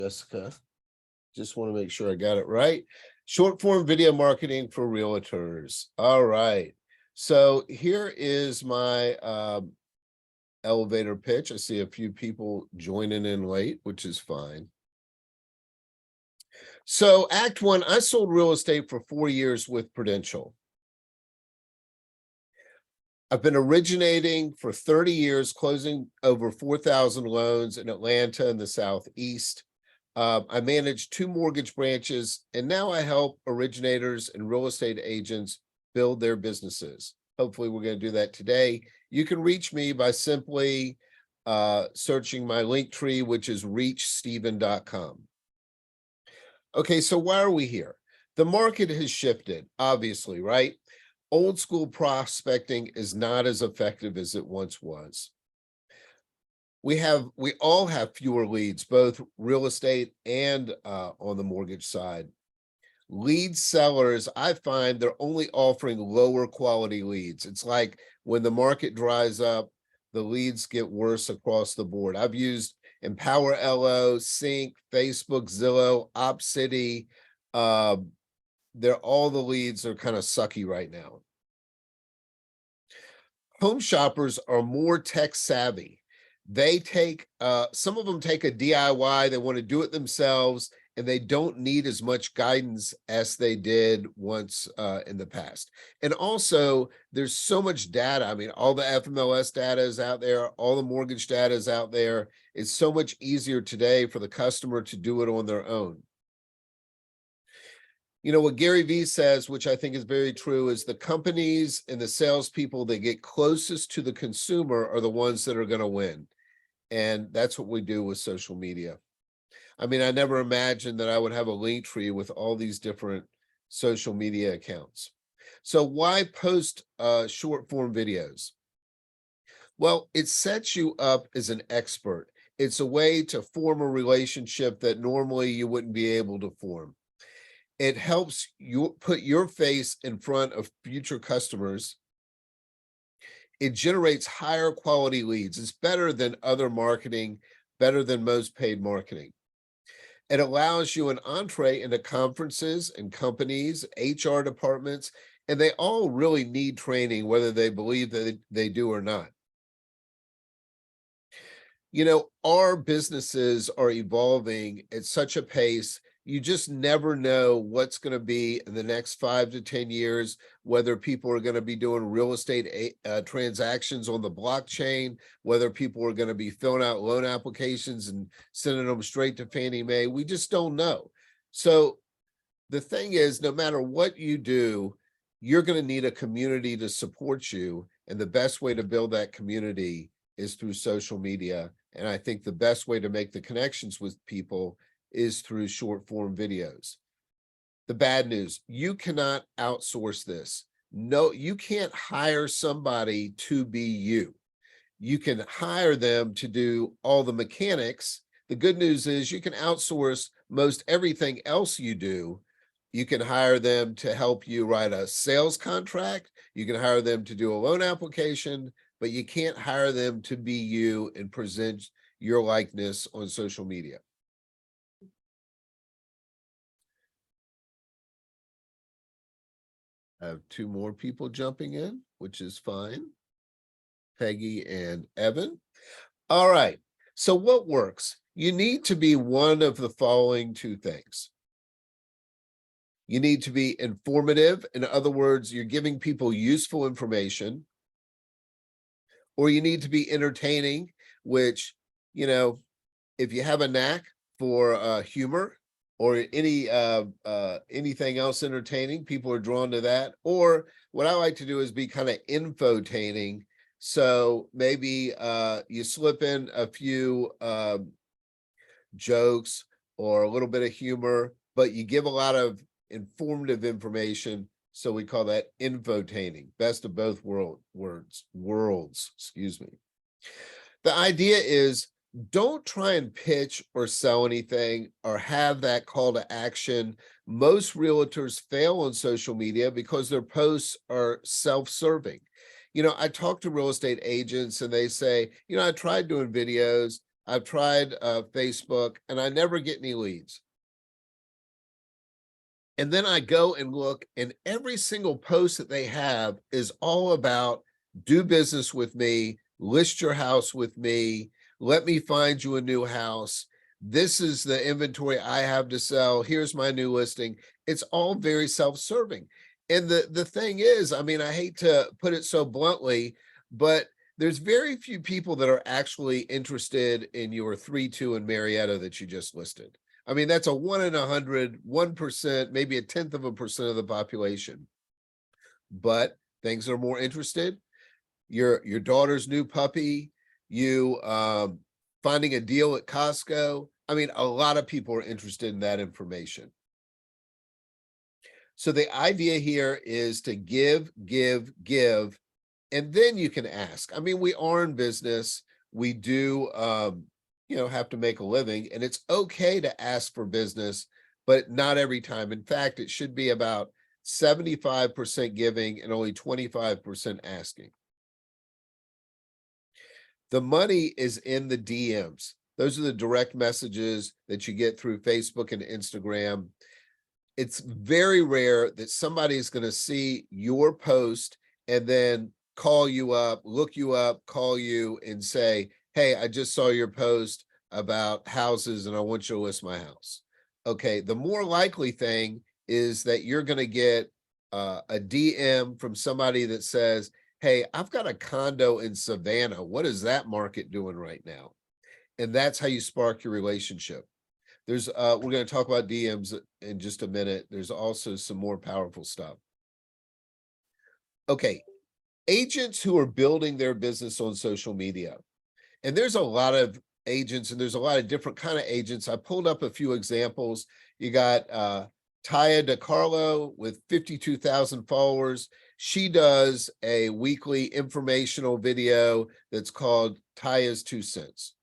Jessica. Just want to make sure I got it right. Short form video marketing for realtors. All right. So here is my elevator pitch. I see a few people joining in late, which is fine. So Act One, I sold real estate for 4 years with Prudential. I've been originating for 30 years, closing over 4,000 loans in Atlanta and the Southeast. I manage 2 mortgage branches, and now I help originators and real estate agents build their businesses. Hopefully, we're going to do that today. You can reach me by simply searching my link tree, which is reachsteven.com. Okay, so why are we here? The market has shifted, obviously, right? Old school prospecting is not as effective as it once was. We all have fewer leads, both real estate and on the mortgage side. Lead sellers, I find they're only offering lower quality leads. It's like when the market dries up, the leads get worse across the board. I've used Empower LO, Sync, Facebook, Zillow, OpCity. They're all the leads are kind of sucky right now. Home shoppers are more tech savvy. They take some of them take a DIY, they want to do it themselves, and they don't need as much guidance as they did once in the past. And also, there's so much data. I mean, all the FMLS data is out there, all the mortgage data is out there. It's so much easier today for the customer to do it on their own. You know, what Gary Vee says, which I think is very true, is the companies and the salespeople that get closest to the consumer are the ones that are going to win. And that's what we do with social media. I mean, I never imagined that I would have a link tree with all these different social media accounts. So why post short form videos? Well, it sets you up as an expert. It's a way to form a relationship that normally you wouldn't be able to form. It helps you put your face in front of future customers. It generates higher quality leads. It's better than other marketing, better than most paid marketing. It allows you an entree into conferences and companies, HR departments, and they all really need training, whether they believe that they do or not. You know, our businesses are evolving at such a pace. You just never know what's going to be in the next 5 to 10 years, whether people are going to be doing real estate transactions on the blockchain, whether people are going to be filling out loan applications and sending them straight to Fannie Mae. We just don't know. So the thing is, no matter what you do, you're going to need a community to support you. And the best way to build that community is through social media. And I think the best way to make the connections with people is through short form videos. The bad news, you cannot outsource this. No, you can't hire somebody to be you. You can hire them to do all the mechanics. The good news is you can outsource most everything else you do. You can hire them to help you write a sales contract. You can hire them to do a loan application, but you can't hire them to be you and present your likeness on social media. I have 2 more people jumping in, which is fine. Peggy and Evan. All right. So what works? You need to be one of the following 2 things. You need to be informative. In other words, you're giving people useful information. Or you need to be entertaining, which, you know, if you have a knack for humor, or anything else entertaining, people are drawn to that. Or what I like to do is be kind of infotaining. So maybe you slip in a few jokes or a little bit of humor, but you give a lot of informative information. So we call that infotaining, best of both worlds, excuse me. The idea is, don't try and pitch or sell anything or have that call to action. Most realtors fail on social media because their posts are self-serving. You know, I talk to real estate agents and they say, you know, I tried doing videos, I've tried Facebook, and I never get any leads. And then I go and look, and every single post that they have is all about do business with me, list your house with me, let me find you a new house. This is the inventory I have to sell. Here's my new listing. It's all very self-serving. And the thing is, I mean, I hate to put it so bluntly, but there's very few people that are actually interested in your 3-2 in Marietta that you just listed. I mean, that's a 1 in 100, 1%, maybe a 0.1% of the population. But things are more interested. Your daughter's new puppy, you finding a deal at Costco. I mean, a lot of people are interested in that information. So the idea here is to give, and then you can ask. I mean, we are in business. We do have to make a living, and it's okay to ask for business, but not every time. In fact, it should be about 75% giving and only 25% asking. The money is in the DMs. Those are the direct messages that you get through Facebook and Instagram. It's very rare that somebody is going to see your post and then call you up, look you up, call you and say, hey, I just saw your post about houses and I want you to list my house. Okay, the more likely thing is that you're going to get a DM from somebody that says, hey, I've got a condo in Savannah. What is that market doing right now? And that's how you spark your relationship. There's we're going to talk about DMs in just a minute. There's also some more powerful stuff. Okay, agents who are building their business on social media. And there's a lot of agents, and there's a lot of different kind of agents. I pulled up a few examples. You got Taya DeCarlo with 52,000 followers. She does a weekly informational video that's called Taya's 2 Cents.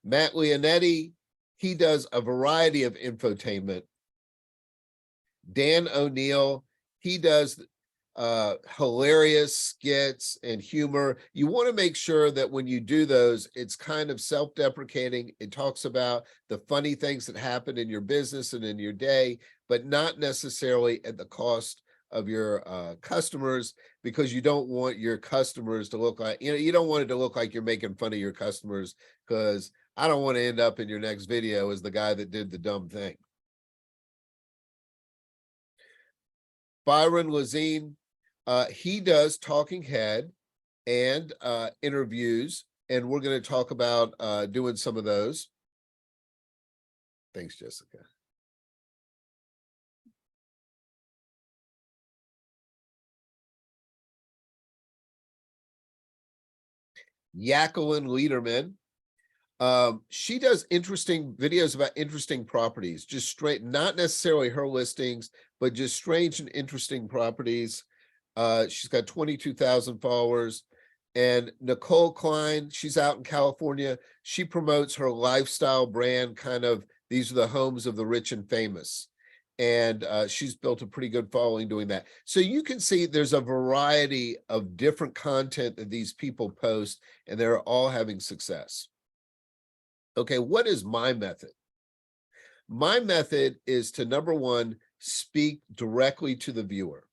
Matt Leonetti, he does a variety of infotainment. Dan O'Neill, he does hilarious skits and humor. You want to make sure that when you do those, it's kind of self-deprecating. It talks about the funny things that happen in your business and in your day, but not necessarily at the cost of your customers, because you don't want your customers to look like, you don't want it to look like you're making fun of your customers, because I don't want to end up in your next video as the guy that did the dumb thing. Byron Lazine, he does talking head and interviews, and we're going to talk about doing some of those. Thanks, Jessica. Jacqueline Liederman, she does interesting videos about interesting properties, just straight, not necessarily her listings, but just strange and interesting properties. She's got 22,000 followers. And Nicole Klein, she's out in California. She promotes her lifestyle brand, kind of, these are the homes of the rich and famous. And she's built a pretty good following doing that. So you can see there's a variety of different content that these people post, and they're all having success. Okay, what is my method? My method is to, number one, speak directly to the viewer.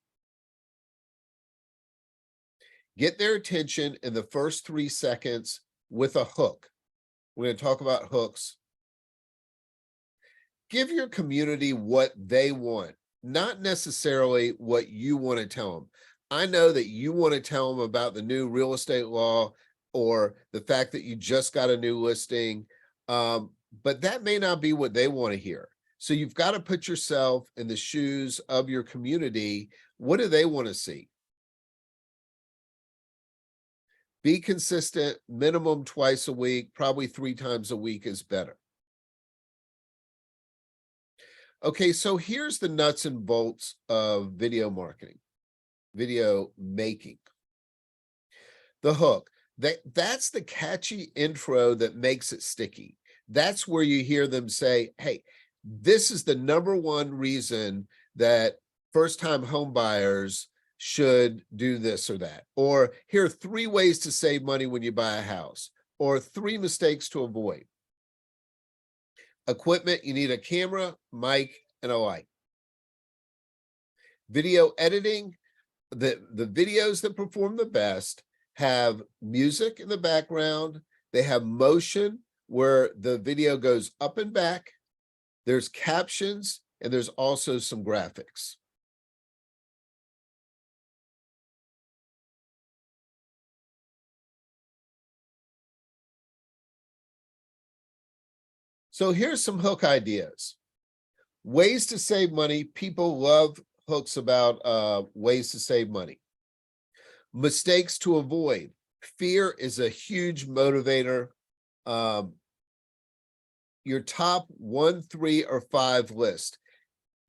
Get their attention in the first 3 seconds with a hook. We're going to talk about hooks. Give your community what they want, not necessarily what you want to tell them. I know that you want to tell them about the new real estate law or the fact that you just got a new listing, but that may not be what they want to hear. So you've got to put yourself in the shoes of your community. What do they want to see? Be consistent, minimum twice a week, probably 3 times a week is better. Okay, so here's the nuts and bolts of video marketing, video making. The hook, that's the catchy intro that makes it sticky. That's where you hear them say, hey, this is the #1 reason that first-time home buyers should do this or that. Or here are 3 ways to save money when you buy a house. or 3 mistakes to avoid. Equipment, you need a camera, mic, and a light. Video editing, the videos that perform the best have music in the background. They have motion where the video goes up and back. There's captions, and there's also some graphics. So here's some hook ideas. Ways to save money. People love hooks about ways to save money. Mistakes to avoid. Fear is a huge motivator. Your top 1, 3, or 5 list.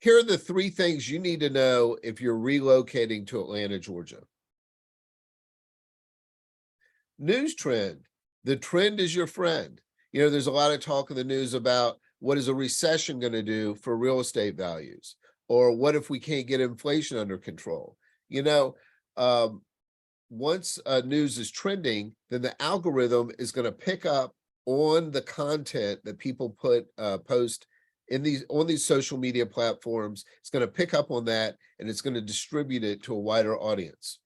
Here are the 3 things you need to know if you're relocating to Atlanta, Georgia. News trend. The trend is your friend. You know, there's a lot of talk in the news about what is a recession going to do for real estate values, or what if we can't get inflation under control? You know, once news is trending, then the algorithm is going to pick up on the content that people post in on these social media platforms. It's going to pick up on that, and it's going to distribute it to a wider audience.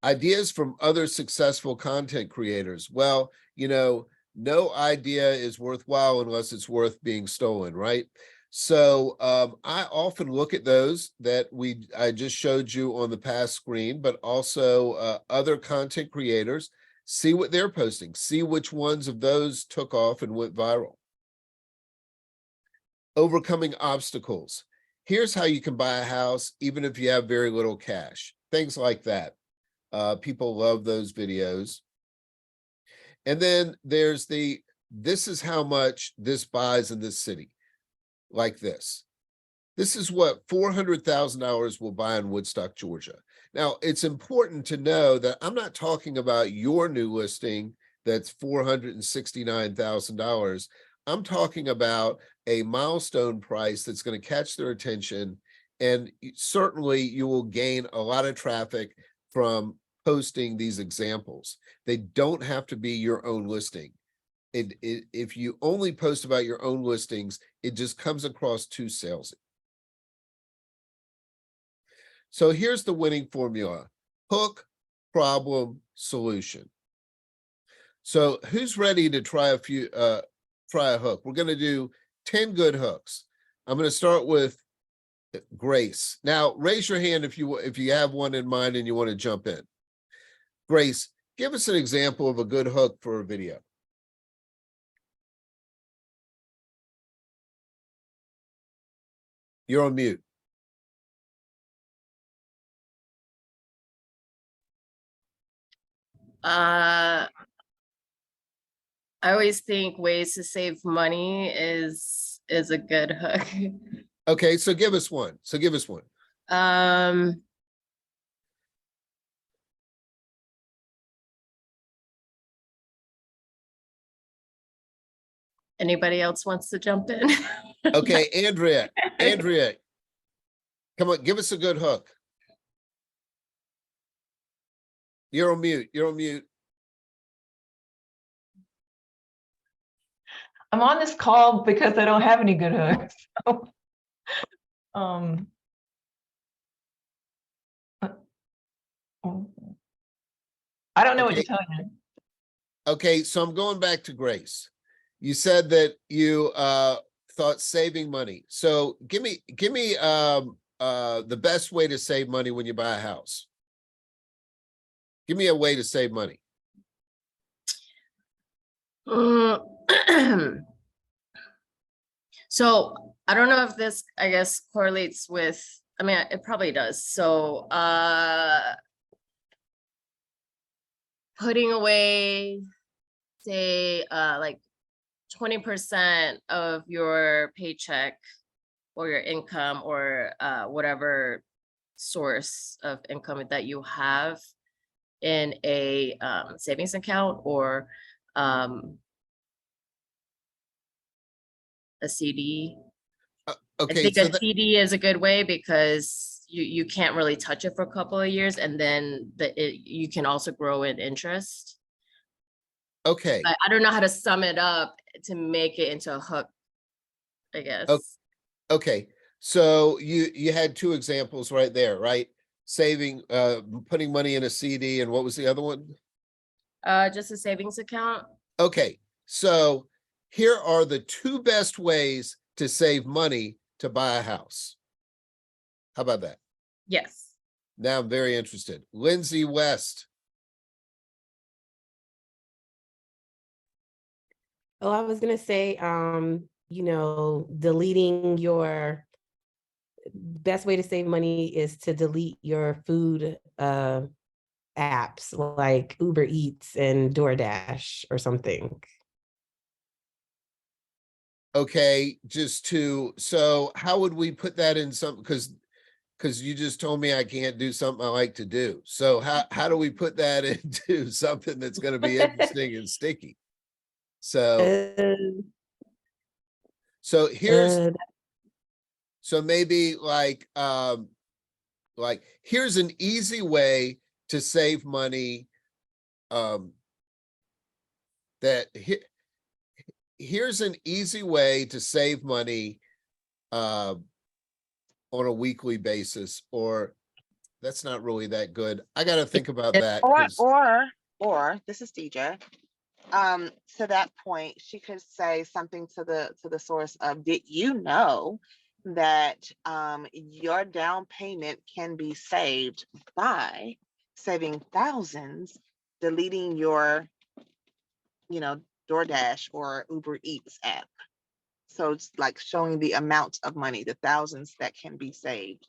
Ideas from other successful content creators. Well, you know, no idea is worthwhile unless it's worth being stolen, right? So I often look at those that I just showed you on the past screen, but also other content creators, see what they're posting, see which ones of those took off and went viral. Overcoming obstacles. Here's how you can buy a house even if you have very little cash. Things like that. People love those videos. And then there's this is how much this buys in this city, like this. This is what $400,000 will buy in Woodstock, Georgia. Now, it's important to know that I'm not talking about your new listing that's $469,000. I'm talking about a milestone price that's going to catch their attention, and certainly you will gain a lot of traffic from posting these examples. They don't have to be your own listing. If you only post about your own listings, it just comes across too salesy. So here's the winning formula: hook, problem, solution. So who's ready to try a hook? We're going to do 10 good hooks. I'm going to start with Grace. Now, raise your hand if you have one in mind and you want to jump in. Grace, give us an example of a good hook for a video. You're on mute. I always think ways to save money is a good hook. Okay, so give us one. Anybody else wants to jump in? Okay, Andrea, come on, give us a good hook. You're on mute. I'm on this call because I don't have any good hooks. So, I don't know what to tell you. Okay, so I'm going back to Grace. You said that you thought saving money. So give me the best way to save money when you buy a house. Give me a way to save money. So I don't know if this, I guess, correlates with, I mean, it probably does. So putting away, say, like 20% of your paycheck or your income or whatever source of income that you have in a savings account or a CD. Okay, I think a CD is a good way because you can't really touch it for a couple of years, and then you can also grow in interest. Okay, But I don't know how to sum it up to make it into a hook, I guess. okay. So you had two examples right there, right? Saving, putting money in a CD, and what was the other one? Just a savings account. Okay, so here are the two best ways to save money to buy a house. How about that? Yes. Now I'm very interested. Lindsay West. Oh, I was gonna say, deleting your best way to save money is to delete your food apps like Uber Eats and DoorDash or something. Okay, so how would we put that in some, because you just told me I can't do something I like to do. So how do we put that into something that's gonna be interesting and sticky? So Uh, so here's uh, so maybe like here's an easy way to save money. That here's an easy way to save money on a weekly basis, or that's not really that good. I got to think about that. Or 'Cause- this is DJ. To that point, she could say something to the source of, did you know that your down payment can be saved by saving thousands, deleting your, DoorDash or Uber Eats app. So it's like showing the amount of money, the thousands that can be saved.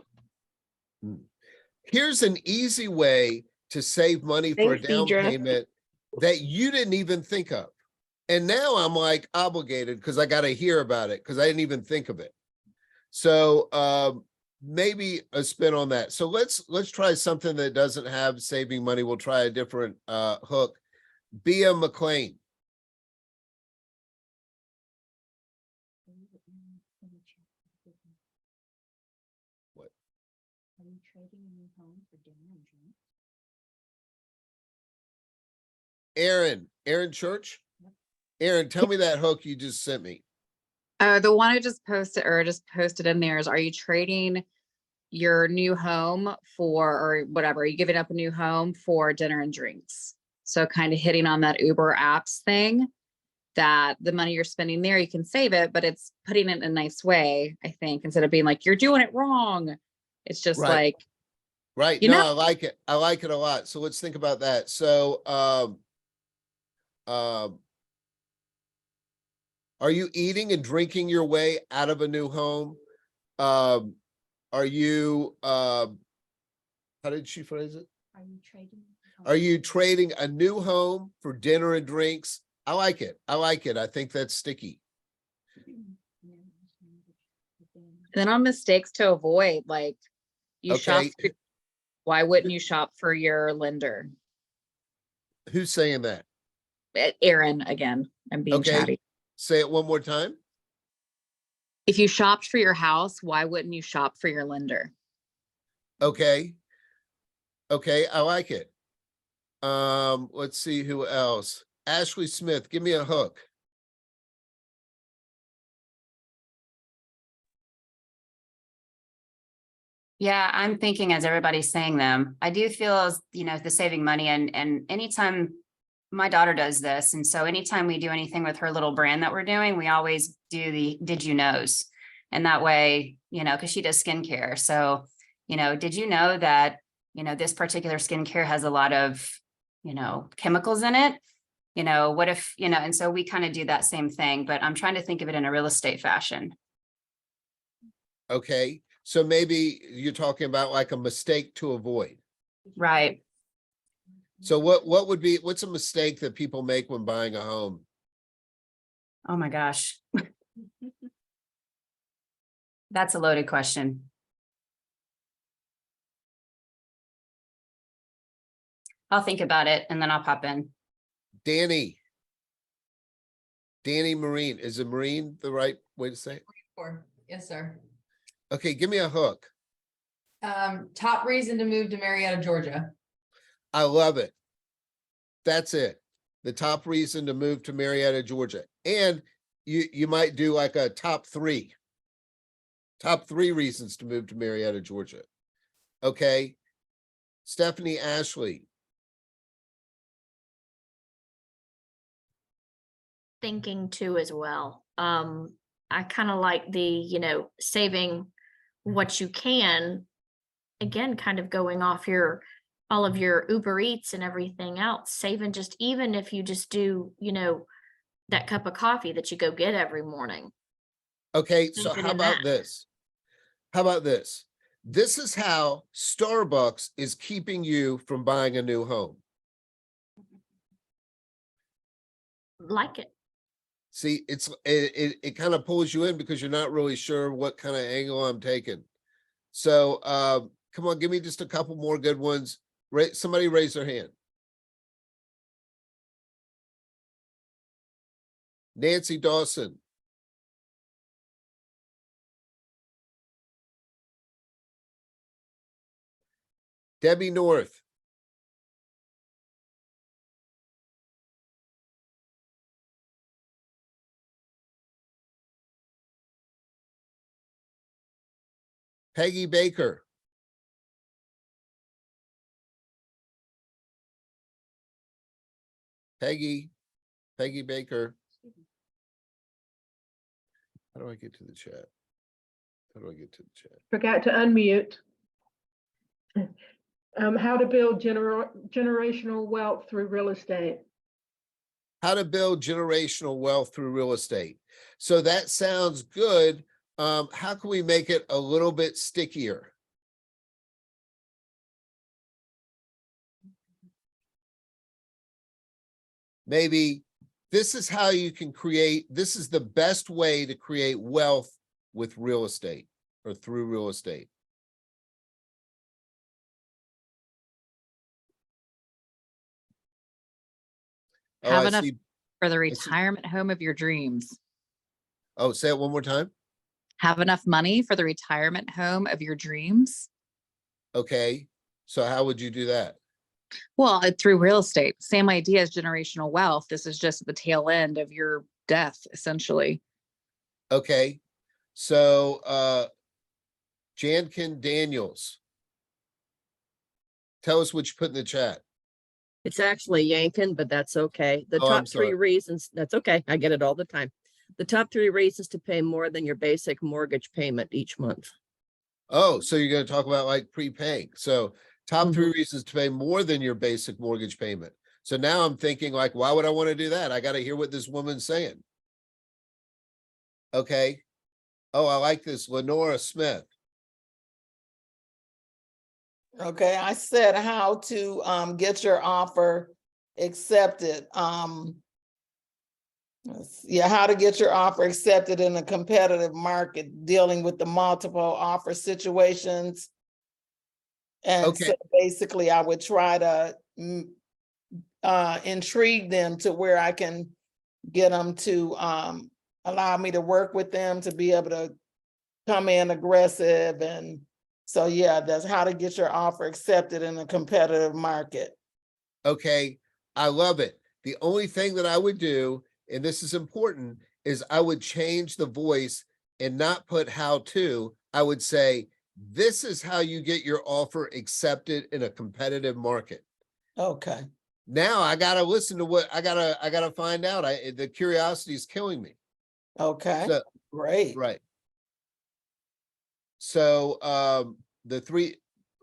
Here's an easy way to save money for a Thanks, down Deidre. payment that you didn't even think of. And now I'm like obligated because I got to hear about it because I didn't even think of it. So maybe a spin on that. So let's try something that doesn't have saving money. We'll try a different hook. Bea McLean. What? Are you trading a new home for dinner and drinks? Aaron Church. Aaron, tell me that hook you just sent me. The one I just posted in there is, are you trading your new home for, or whatever, are you giving up a new home for dinner and drinks? So kind of hitting on that Uber apps thing, that the money you're spending there, you can save it, but it's putting it in a nice way, I think, instead of being like, you're doing it wrong. It's just Right. like, Right. You No, know- I like it. I like it a lot. So let's think about that. So are you eating and drinking your way out of a new home? Are you how did she phrase it? Are you trading? Are you trading a new home for dinner and drinks? I like it. I like it. I think that's sticky. then on mistakes to avoid, like you shop, Okay. why wouldn't you shop for your lender? Who's saying that? Aaron, again, I'm being Okay. chatty. Say it one more time. If you shopped for your house, why wouldn't you shop for your lender? Okay. Okay, I like it. Let's see who else. Ashley Smith, give me a hook. Yeah, I'm thinking as everybody's saying them, I do feel as, the saving money and anytime my daughter does this. And so anytime we do anything with her little brand that we're doing, we always do the did you knows. And that way, because she does skincare. So, did you know that, this particular skincare has a lot of, chemicals in it? What if, and so we kind of do that same thing, but I'm trying to think of it in a real estate fashion. Okay, so maybe you're talking about like a mistake to avoid. Right. So what's a mistake that people make when buying a home? Oh my gosh. That's a loaded question. I'll think about it and then I'll pop in. Danny Marine, is it Marine the right way to say it? Yes, sir. Okay, give me a hook. Top reason to move to Marietta, Georgia. I love it. That's it. the top reason to move to Marietta, Georgia. And you might do like a top three reasons to move to Marietta, Georgia. Okay. Stephanie Ashley. Thinking too as well. I kind of like the, saving what you can, again, kind of going off all of your Uber Eats and everything else, saving just, even if you just do, that cup of coffee that you go get every morning. Okay, so Thinking how in about that. this? How about this? This is how Starbucks is keeping you from buying a new home. Like it. See, it kind of pulls you in because you're not really sure what kind of angle I'm taking. So come on, give me just a couple more good ones. Somebody raise their hand. Nancy Dawson. Debbie North. Peggy Baker. Peggy Baker. How do I get to the chat? How do I get to the chat? Forgot to unmute. How to build generational wealth through real estate. How to build generational wealth through real estate. So that sounds good. How can we make it a little bit stickier? Maybe this is how you can create, this is the best way to create wealth with real estate or through real estate. Oh, Have I enough see. for the see. retirement home of your dreams. Oh, say it one more time. Have enough money for the retirement home of your dreams. Okay. So how would you do that? Well, through real estate, same idea as generational wealth. This is just the tail end of your death, essentially. Okay. So Jankin Daniels. Tell us what you put in the chat. It's actually Yankin, but that's okay. The Oh, I'm top three sorry. reasons, that's okay. I get it all the time. The top three reasons to pay more than your basic mortgage payment each month. Oh, so you're going to talk about like prepaying. So top three reasons to pay more than your basic mortgage payment. So now I'm thinking like, why would I want to do that? I got to hear what this woman's saying. Okay. Oh, I like this. Lenora Smith. Okay, I said how to get your offer accepted. Yeah, how to get your offer accepted in a competitive market, dealing with the multiple offer situations. And Okay. so basically I would try to intrigue them to where I can get them to allow me to work with them to be able to come in aggressive. And so, yeah, that's how to get your offer accepted in a competitive market. Okay. I love it. The only thing that I would do, and this is important, is I would change the voice and not put how to. I would say, this is how you get your offer accepted in a competitive market. Okay. Now I got to listen to what I gotta find out. The curiosity is killing me. Okay. So, Great. right. So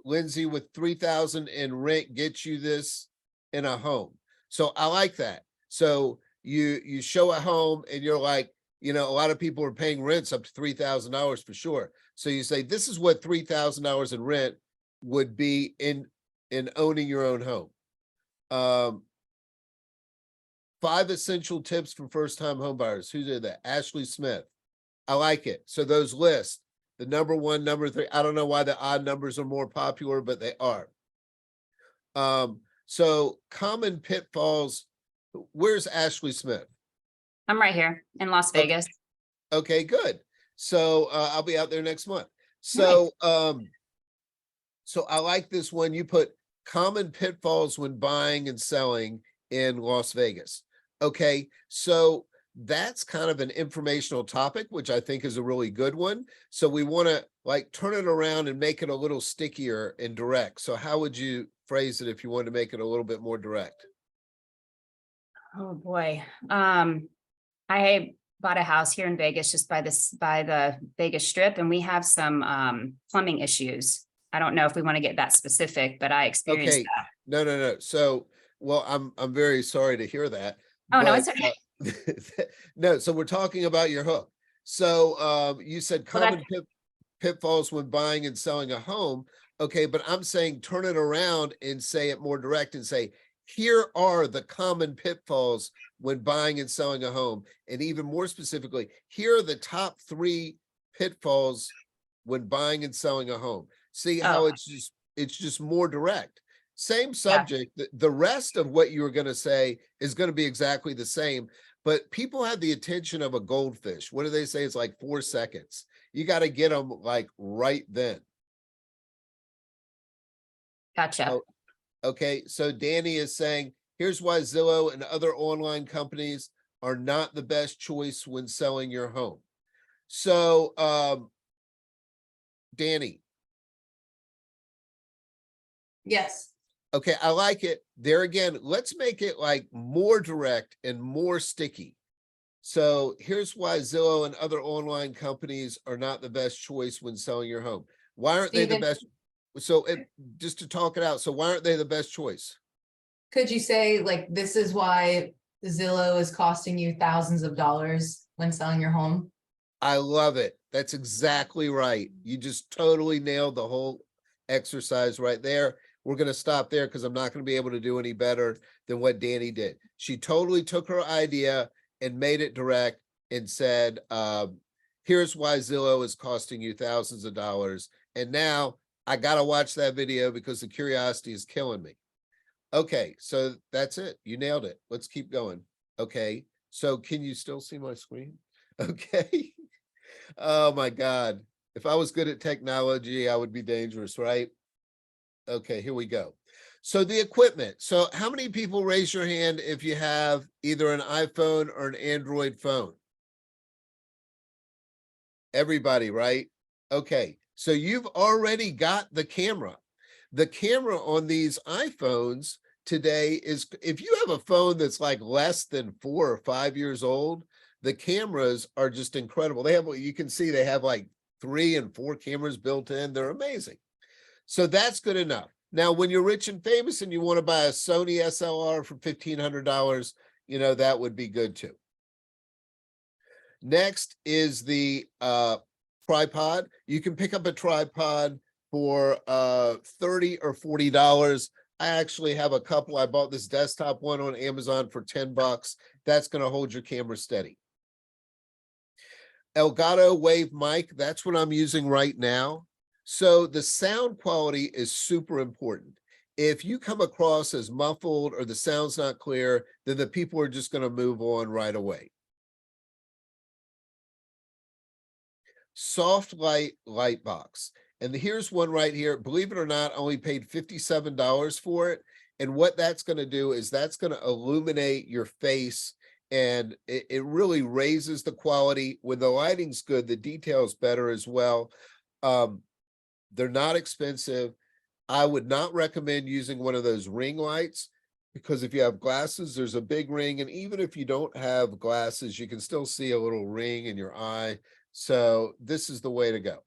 Lindsay with 3,000 in rent gets you this in a home. So I like that. So you show a home and you're like, a lot of people are paying rents up to $3,000 for sure. So you say, this is what $3,000 in rent would be in owning your own home. 5 essential tips for first-time home buyers. Who did that? Ashley Smith. I like it. So those lists, the number 1, number 3, I don't know why the odd numbers are more popular, but they are. So common pitfalls. Where's Ashley Smith? I'm right here in Las Okay. Vegas. Okay, good. So I'll be out there next month. So so I like this one. You put common pitfalls when buying and selling in Las Vegas. Okay, so that's kind of an informational topic, which I think is a really good one. So we want to like turn it around and make it a little stickier and direct. So how would you phrase it if you wanted to make it a little bit more direct? Oh, boy. I bought a house here in Vegas, just by the Vegas Strip, and we have some plumbing issues. I don't know if we want to get that specific, but I experienced Okay, that. no. So, well, I'm very sorry to hear that. Oh, no, but, it's okay. No, so we're talking about your hook. So you said Well, common pitfalls when buying and selling a home. Okay, but I'm saying turn it around and say it more direct and say, here are the common pitfalls when buying and selling a home. And even more specifically, here are the top 3 pitfalls when buying and selling a home. See how Oh. it's just more direct. Same subject. The rest of what you were going to say is going to be exactly the same, but people have the attention of a goldfish. What do they say? It's like 4 seconds. You got to get them like right then. Gotcha. Oh, okay, so Danny is saying, here's why Zillow and other online companies are not the best choice when selling your home. So, Danny, Yes. okay, I like it. There again, let's make it like more direct and more sticky. So here's why Zillow and other online companies are not the best choice when selling your home. Why aren't they the Steven? best? So just to talk it out, so why aren't they the best choice? Could you say like, this is why Zillow is costing you thousands of dollars when selling your home? I love it. That's exactly right. You just totally nailed the whole exercise right there. We're going to stop there because I'm not going to be able to do any better than what Danny did. She totally took her idea and made it direct and said, here's why Zillow is costing you thousands of dollars. And now I got to watch that video because the curiosity is killing me. Okay, so that's it. You nailed it. Let's keep going. Okay, so can you still see my screen? Okay. Oh my God. If I was good at technology, I would be dangerous, right? Okay, here we go. So the equipment. So how many people raise your hand if you have either an iPhone or an Android phone? Everybody, right? Okay, so you've already got the camera. The camera on these iPhones today is, if you have a phone that's like less than 4 or 5 years old, the cameras are just incredible. They have, you can see they have like 3 and 4 cameras built in. They're amazing. So that's good enough. Now, when you're rich and famous and you want to buy a Sony SLR for $1,500, you know, that would be good too. Next is the tripod. You can pick up a tripod for $30 or $40. I actually have a couple. I bought this desktop one on Amazon for $10. That's going to hold your camera steady. Elgato Wave mic, that's what I'm using right now. So the sound quality is super important. If you come across as muffled or the sound's not clear, then the people are just going to move on right away. Soft light box. And here's one right here. Believe it or not, I only paid $57 for it. And what that's going to do is that's going to illuminate your face, and it really raises the quality. When the lighting's good, the detail's better as well. They're not expensive. I would not recommend using one of those ring lights, because if you have glasses, there's a big ring. And even if you don't have glasses, you can still see a little ring in your eye. So this is the way to go.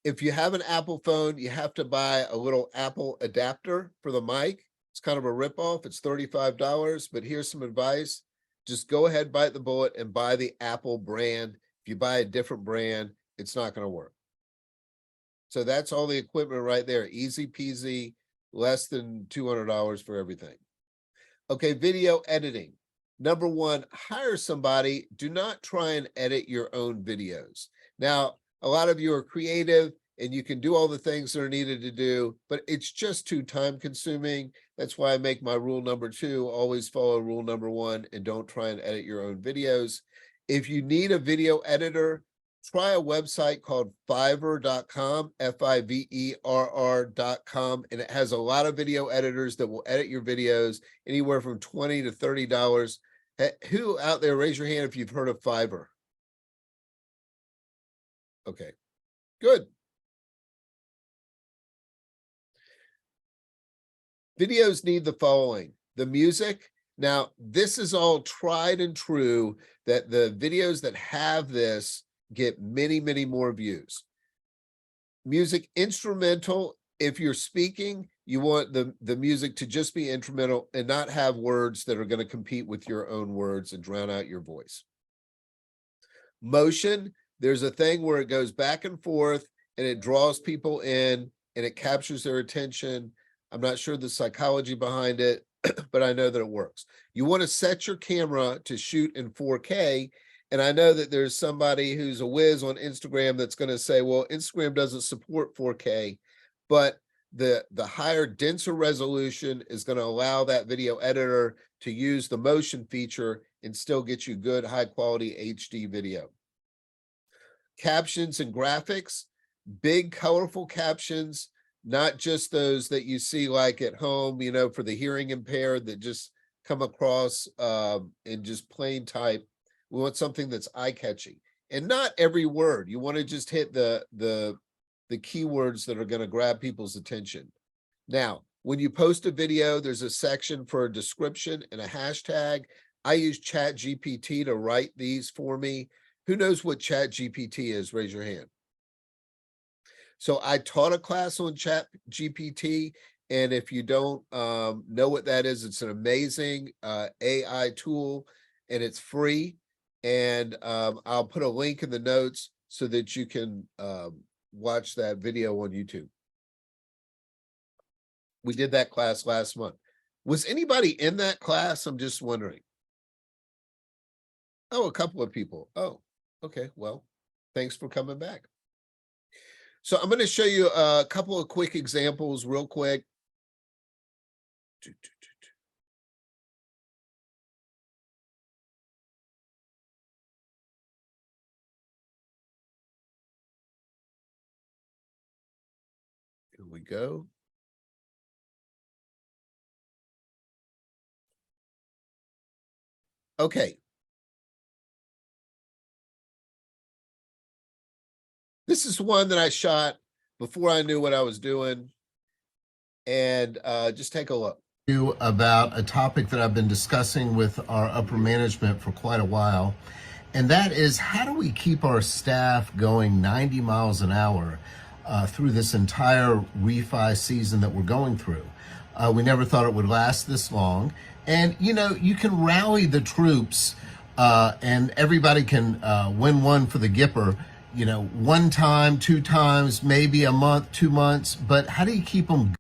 If you have an Apple phone, you have to buy a little Apple adapter for the mic. It's kind of a ripoff. It's $35, but here's some advice. Just go ahead, bite the bullet, and buy the Apple brand. If you buy a different brand, it's not going to work. So that's all the equipment right there. Easy peasy, less than $200 for everything. Okay, video editing. Number one, hire somebody. Do not try and edit your own videos. Now, a lot of you are creative and you can do all the things that are needed to do, but it's just too time consuming. That's why I make my rule number 2, always follow rule number 1 and don't try and edit your own videos. If you need a video editor, try a website called Fiverr.com, Fiverr.com, and it has a lot of video editors that will edit your videos anywhere from $20 to $30. Who out there, raise your hand if you've heard of Fiverr? Okay, good. Videos need the following: the music. Now, this is all tried and true that the videos that have this get many, many more views. Music instrumental. If you're speaking, you want the music to just be instrumental and not have words that are going to compete with your own words and drown out your voice. Motion. There's a thing where it goes back and forth and it draws people in and it captures their attention. I'm not sure the psychology behind it, but I know that it works. You want to set your camera to shoot in 4K. And I know that there's somebody who's a whiz on Instagram that's going to say, well, Instagram doesn't support 4K, but the higher, denser resolution is going to allow that video editor to use the motion feature and still get you good, high quality HD video. Captions and graphics, big, colorful captions, not just those that you see like at home, you know, for the hearing impaired that just come across in just plain type. We want something that's eye-catching, and not every word. You want to just hit the keywords that are going to grab people's attention. Now, when you post a video, there's a section for a description and a hashtag. I use ChatGPT to write these for me. Who knows what ChatGPT is? Raise your hand. So I taught a class on ChatGPT, and if you don't know what that is, it's an amazing AI tool, and it's free. And I'll put a link in the notes so that you can watch that video on YouTube. We did that class last month. Was anybody in that class? I'm just wondering. Oh, a couple of people. Oh, okay. Well, thanks for coming back. So I'm going to show you a couple of quick examples real quick. Here we go. Okay. This is one that I shot before I knew what I was doing. And just take a look. About a topic that I've been discussing with our upper management for quite a while. And that is, how do we keep our staff going 90 miles an hour through this entire refi season that we're going through? We never thought it would last this long. And, you know, you can rally the troops and everybody can win one for the Gipper, you know, one time, two times, maybe a month, 2 months. But how do you keep them?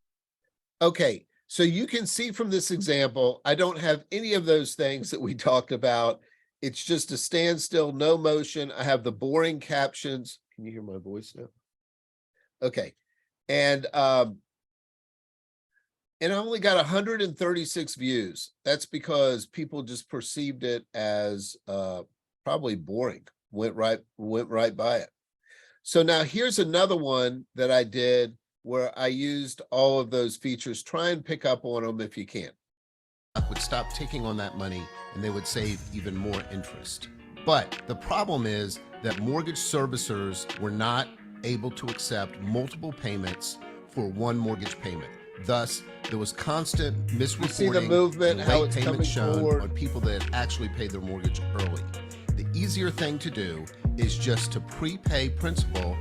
Okay, so you can see from this example, I don't have any of those things that we talked about. It's just a standstill, no motion. I have the boring captions. Can you hear my voice now? Okay. And I only got 136 views. That's because people just perceived it as probably boring. Went right by it. So now here's another one that I did where I used all of those features. Try and pick up on them if you can. Would stop taking on that money and they would save even more interest. But the problem is that mortgage servicers were not able to accept multiple payments for one mortgage payment. Thus, there was constant misreporting. See the movement, how it's coming forward on people that actually paid their mortgage early. The easier thing to do is just to prepay principal.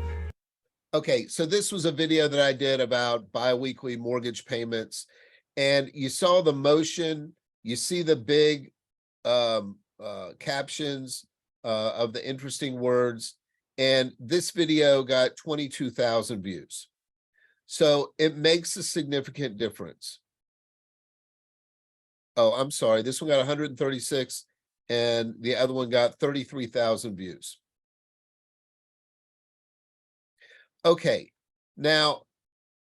Okay, so this was a video that I did about biweekly mortgage payments, and you saw the motion. You see the big captions of the interesting words, and this video got 22,000 views. So it makes a significant difference. Oh, I'm sorry. This one got 136 and the other one got 33,000 views. Okay. Now,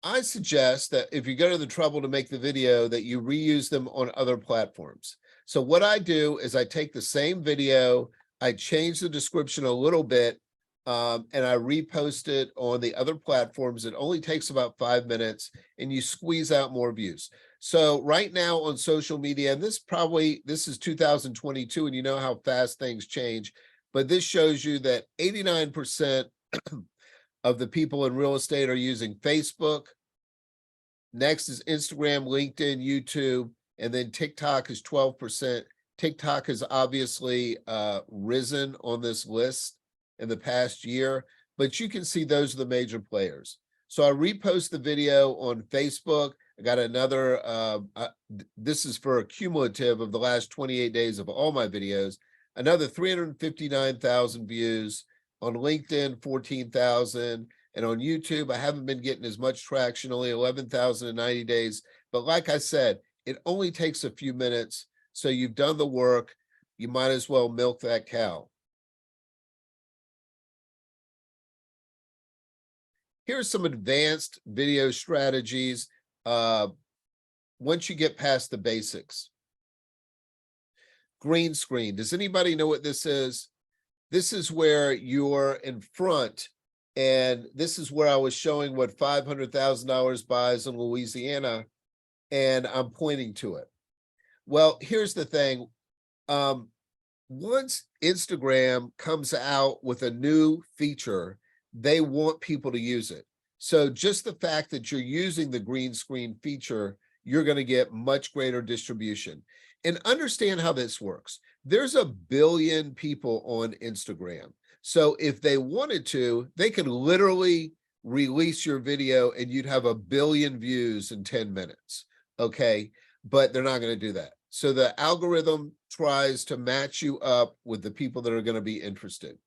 I suggest that if you go to the trouble to make the video, that you reuse them on other platforms. So what I do is I take the same video, I change the description a little bit, and I repost it on the other platforms. It only takes about 5 minutes and you squeeze out more views. So right now on social media, and this is 2022, and you know how fast things change, but this shows you that 89% of the people in real estate are using Facebook. Next is Instagram, LinkedIn, YouTube, and then TikTok is 12%. TikTok has obviously risen on this list in the past year, but you can see those are the major players. So I repost the video on Facebook. I got another, this is for a cumulative of the last 28 days of all my videos, another 359,000 views. On LinkedIn, 14,000. And on YouTube, I haven't been getting as much traction, only 11,000 in 90 days. But like I said, it only takes a few minutes. So you've done the work. You might as well milk that cow. Here's some advanced video strategies once you get past the basics. Green screen. Does anybody know what this is? This is where you're in front, and this is where I was showing what $500,000 buys in Louisiana, and I'm pointing to it. Well, here's the thing. Once Instagram comes out with a new feature, they want people to use it. So just the fact that you're using the green screen feature, you're going to get much greater distribution. And understand how this works. There's 1 billion people on Instagram. So if they wanted to, they could literally release your video and you'd have 1 billion views in 10 minutes. Okay. But they're not going to do that. So the algorithm tries to match you up with the people that are going to be interested.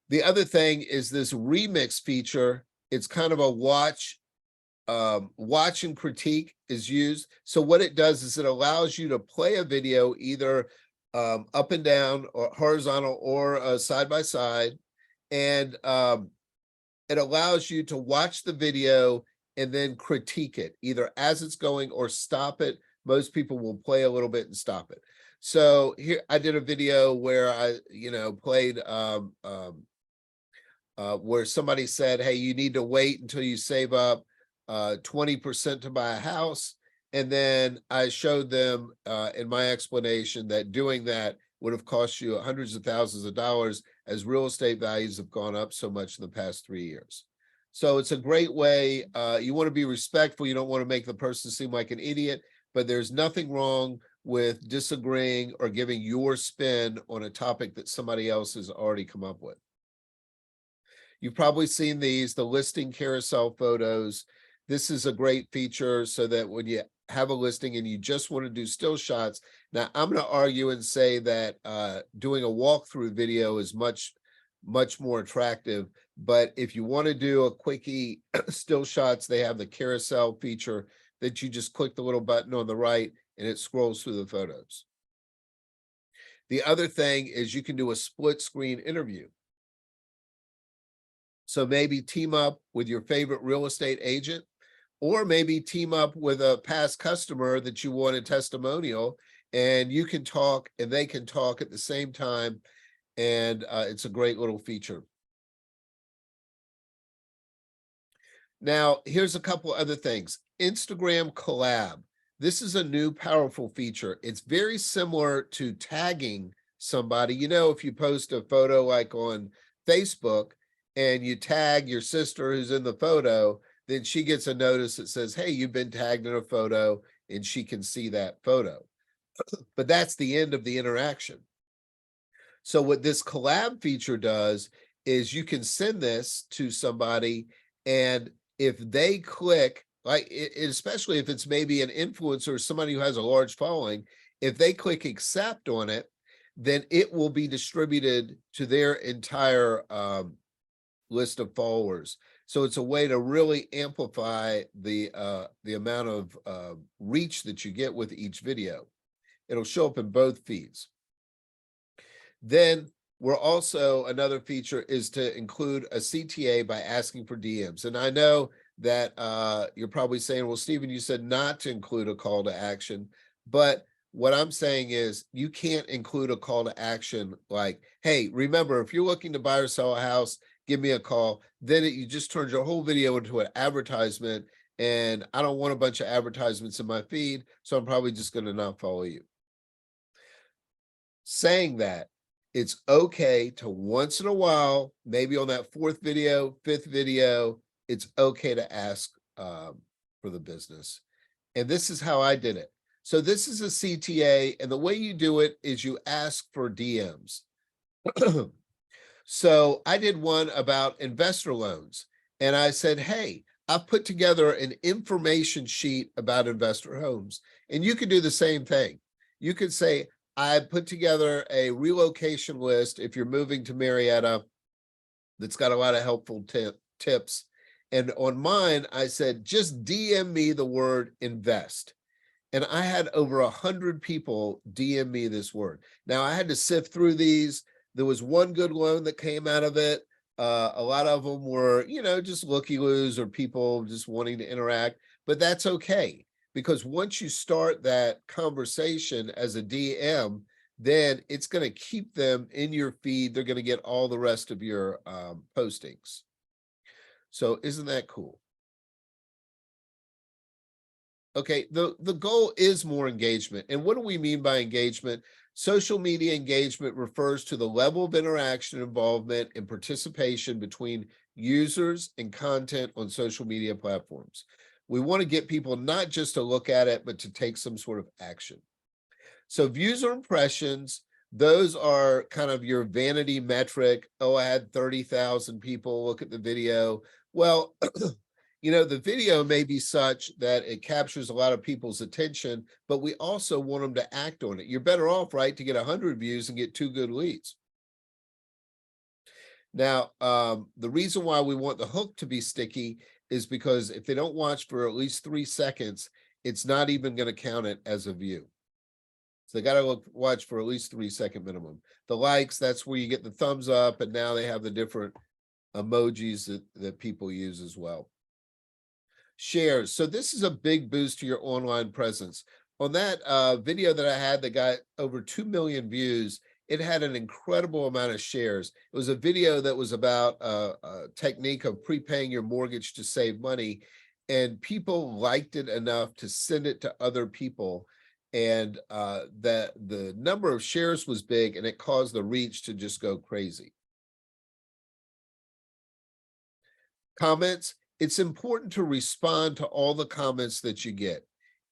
The other thing is this remix feature. It's kind of a watch and critique is used. So what it does is it allows you to play a video either up and down or horizontal or side by side. And it allows you to watch the video and then critique it either as it's going or stop it. Most people will play a little bit and stop it. So here I did a video where I, played where somebody said, hey, you need to wait until you save up 20% to buy a house. And then I showed them in my explanation that doing that would have cost you hundreds of thousands of dollars as real estate values have gone up so much in the past 3 years. So it's a great way. You want to be respectful. You don't want to make the person seem like an idiot, but there's nothing wrong with disagreeing or giving your spin on a topic that somebody else has already come up with. You've probably seen these, the listing carousel photos. This is a great feature so that when you have a listing and you just want to do still shots. Now, I'm going to argue and say that doing a walkthrough video is much more attractive. But if you want to do a quickie still shots, they have the carousel feature that you just click the little button on the right and it scrolls through the photos. The other thing is you can do a split screen interview. So maybe team up with your favorite real estate agent, or maybe team up with a past customer that you want a testimonial, and you can talk and they can talk at the same time. And it's a great little feature. Now, here's a couple other things. Instagram Collab. This is a new powerful feature. It's very similar to tagging somebody. If you post a photo like on Facebook and you tag your sister who's in the photo, then she gets a notice that says, hey, you've been tagged in a photo, and she can see that photo. But that's the end of the interaction. So what this collab feature does is you can send this to somebody, and if they click, especially if it's maybe an influencer or somebody who has a large following, if they click accept on it, then it will be distributed to their entire list of followers. So it's a way to really amplify the amount of reach that you get with each video. It'll show up in both feeds. Then we're also, another feature is to include a CTA by asking for DMs. And I know that you're probably saying, well, Stephen, you said not to include a call to action, but What I'm saying is you can't include a call to action like, hey, remember, if you're looking to buy or sell a house, give me a call. Then you just turned your whole video into an advertisement, and I don't want a bunch of advertisements in my feed, so I'm probably just going to not follow you. Saying that, it's okay to once in a while, maybe on that 4th video, 5th video, it's okay to ask for the business. And this is how I did it. So this is a CTA, and the way you do it is you ask for DMs. So I did one about investor loans, and I said, hey, I've put together an information sheet about investor homes, and you can do the same thing. You could say, I put together a relocation list if you're moving to Marietta that's got a lot of helpful tips. And on mine, I said, just DM me the word invest. And I had over 100 people DM me this word. Now I had to sift through these. There was one good loan that came out of it. A lot of them were, just looky-loos or people just wanting to interact, but that's okay. Because once you start that conversation as a DM, then it's going to keep them in your feed. They're going to get all the rest of your postings. So isn't that cool? Okay, the goal is more engagement. And what do we mean by engagement? Social media engagement refers to the level of interaction, involvement, and participation between users and content on social media platforms. We want to get people not just to look at it, but to take some sort of action. So views or impressions, those are kind of your vanity metric. Oh, I had 30,000 people look at the video. Well, the video may be such that it captures a lot of people's attention, but we also want them to act on it. You're better off, right, to get 100 views and get 2 good leads. Now, the reason why we want the hook to be sticky is because if they don't watch for at least 3 seconds, it's not even going to count it as a view. So they got to watch for at least 3-second minimum. The likes, that's where you get the thumbs up, and now they have the different emojis that people use as well. Shares. So this is a big boost to your online presence. On that video that I had that got over 2 million views, it had an incredible amount of shares. It was a video that was about a technique of prepaying your mortgage to save money, and people liked it enough to send it to other people. And the number of shares was big, and it caused the reach to just go crazy. Comments. It's important to respond to all the comments that you get,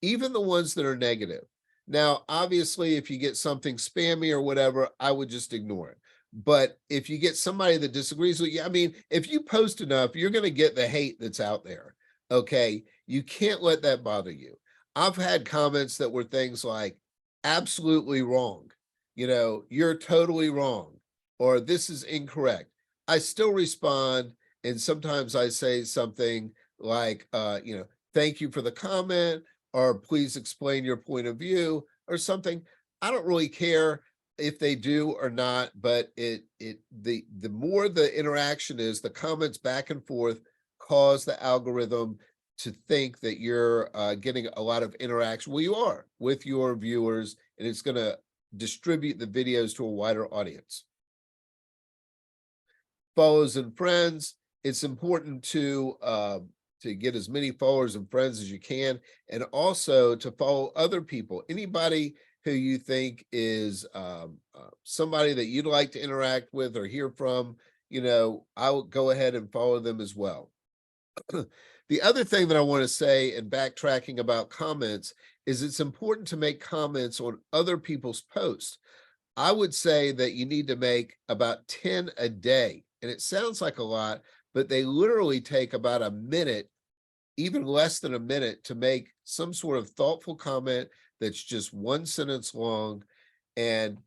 even the ones that are negative. Now, obviously, if you get something spammy or whatever, I would just ignore it. But if you get somebody that disagrees with you, I mean, if you post enough, you're going to get the hate that's out there. Okay. You can't let that bother you. I've had comments that were things like, absolutely wrong. You're totally wrong, or this is incorrect. I still respond. And sometimes I say something like, thank you for the comment, or please explain your point of view, or something. I don't really care if they do or not, but the more the interaction is, the comments back and forth cause the algorithm to think that you're getting a lot of interaction. Well, you are with your viewers, and it's going to distribute the videos to a wider audience. Follows and friends. It's important to get as many followers and friends as you can, and also to follow other people. Anybody who you think is somebody that you'd like to interact with or hear from, I will go ahead and follow them as well. The other thing that I want to say, and backtracking about comments, is it's important to make comments on other people's posts. I would say that you need to make about 10 a day, and it sounds like a lot, but they literally take about a minute, even less than a minute, to make some sort of thoughtful comment that's just 1 sentence long. And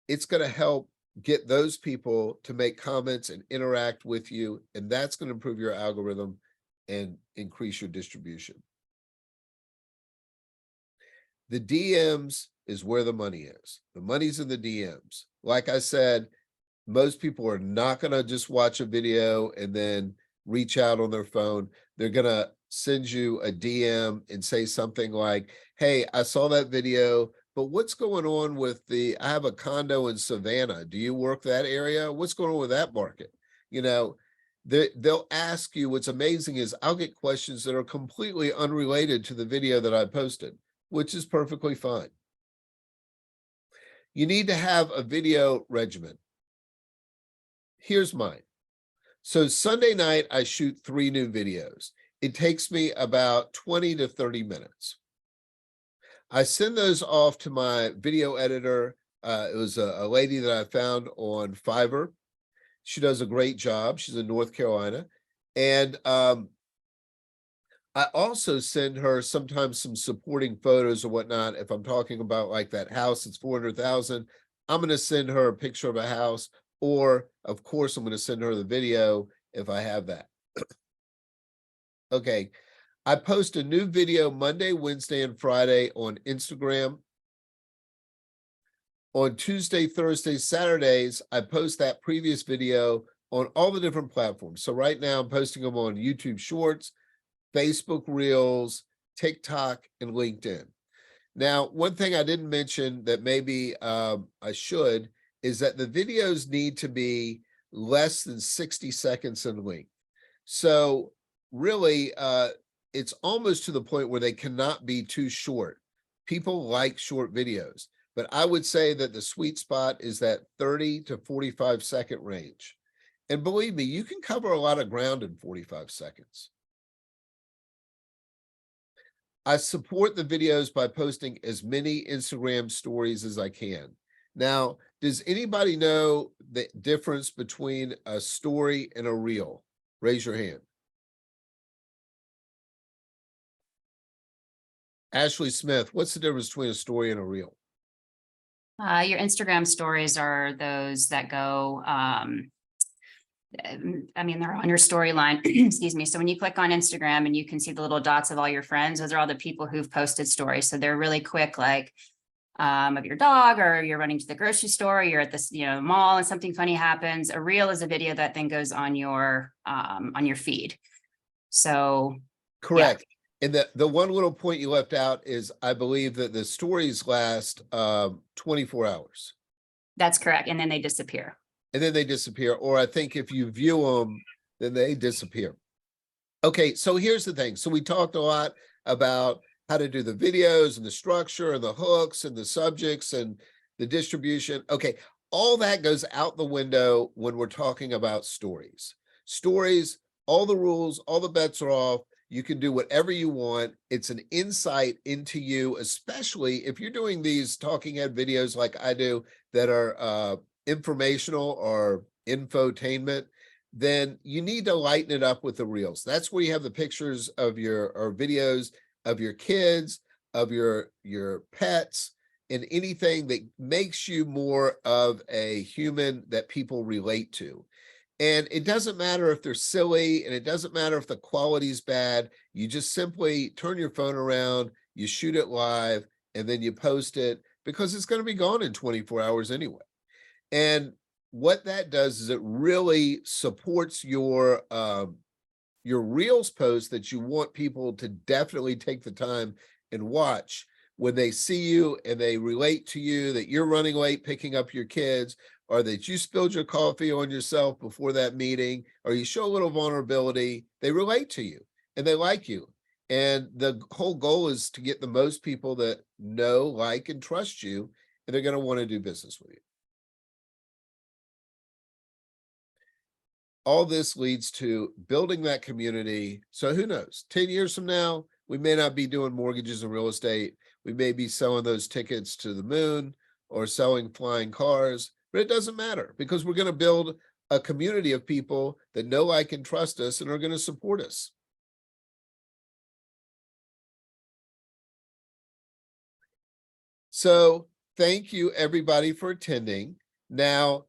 it's going to help get those people to make comments and interact with you. And that's going to improve your algorithm and increase your distribution. The DMs is where the money is. The money's in the DMs. Like I said, most people are not going to just watch a video and then reach out on their phone. They're going to send you a DM and say something like, hey, I saw that video. but what's going on with I have a condo in Savannah. Do you work that area? What's going on with that market? You know, they'll ask you. What's amazing is I'll get questions that are completely unrelated to the video that I posted, which is perfectly fine. You need to have a video regimen. Here's mine. So Sunday night, I shoot 3 new videos. It takes me about 20 to 30 minutes. I send those off to my video editor. It was a lady that I found on Fiverr. She does a great job. She's in North Carolina. And I also send her sometimes some supporting photos or whatnot. If I'm talking about like that house, it's 400,000. I'm going to send her a picture of a house, or of course, I'm going to send her the video if I have that. Okay. I post a new video Monday, Wednesday, and Friday on Instagram. On Tuesday, Thursday, Saturdays, I post that previous video on all the different platforms. So right now I'm posting them on YouTube Shorts, Facebook Reels, TikTok, and LinkedIn. Now, one thing I didn't mention that maybe I should is that the videos need to be less than 60 seconds in length. So really, it's almost to the point where they cannot be too short. People like short videos, but I would say that the sweet spot is that 30 to 45 second range. And believe me, you can cover a lot of ground in 45 seconds. I support the videos by posting as many Instagram stories as I can. Now, does anybody know the difference between a story and a reel? Raise your hand. Ashley Smith, what's the difference between a story and a reel? Your Instagram stories are those that go, I mean, they're on your storyline, excuse me. So when you click on Instagram and you can see the little dots of all your friends, those are all the people who've posted stories. So they're really quick, like of your dog, or you're running to the grocery store, you're at this, mall and something funny happens. A reel is a video that then goes on your feed. So. Correct. Yeah. And the one little point you left out is I believe that the stories last 24 hours. That's correct. And then they disappear. And then they disappear. Or I think if you view them, then they disappear. Okay, so here's the thing. So we talked a lot about how to do the videos and the structure and the hooks and the subjects and the distribution. Okay, all that goes out the window when we're talking about stories. Stories, all the rules, all the bets are off. You can do whatever you want. It's an insight into you, especially if you're doing these talking head videos like I do that are informational or infotainment, then you need to lighten it up with the reels. That's where you have the pictures of or videos of your kids, of your pets, and anything that makes you more of a human that people relate to. And it doesn't matter if they're silly, and it doesn't matter if the quality's bad. You just simply turn your phone around, you shoot it live, and then you post it, because it's going to be gone in 24 hours anyway. And what that does is it really supports your Reels post that you want people to definitely take the time and watch when they see you and they relate to you, that you're running late picking up your kids, or that you spilled your coffee on yourself before that meeting, or you show a little vulnerability. They relate to you and they like you. And the whole goal is to get the most people that know, like, and trust you, and they're going to want to do business with you. All this leads to building that community. So who knows, 10 years from now, we may not be doing mortgages and real estate. We may be selling those tickets to the moon or selling flying cars, but it doesn't matter, because we're going to build a community of people that know, like, and trust us and are going to support us. So thank you everybody for attending. Now,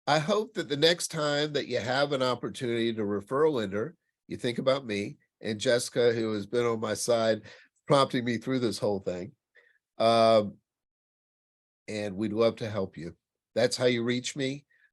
I hope that the next time that you have an opportunity to refer a lender, you think about me and Jessica, who has been on my side, prompting me through this whole thing. And we'd love to help you. That's how you reach me.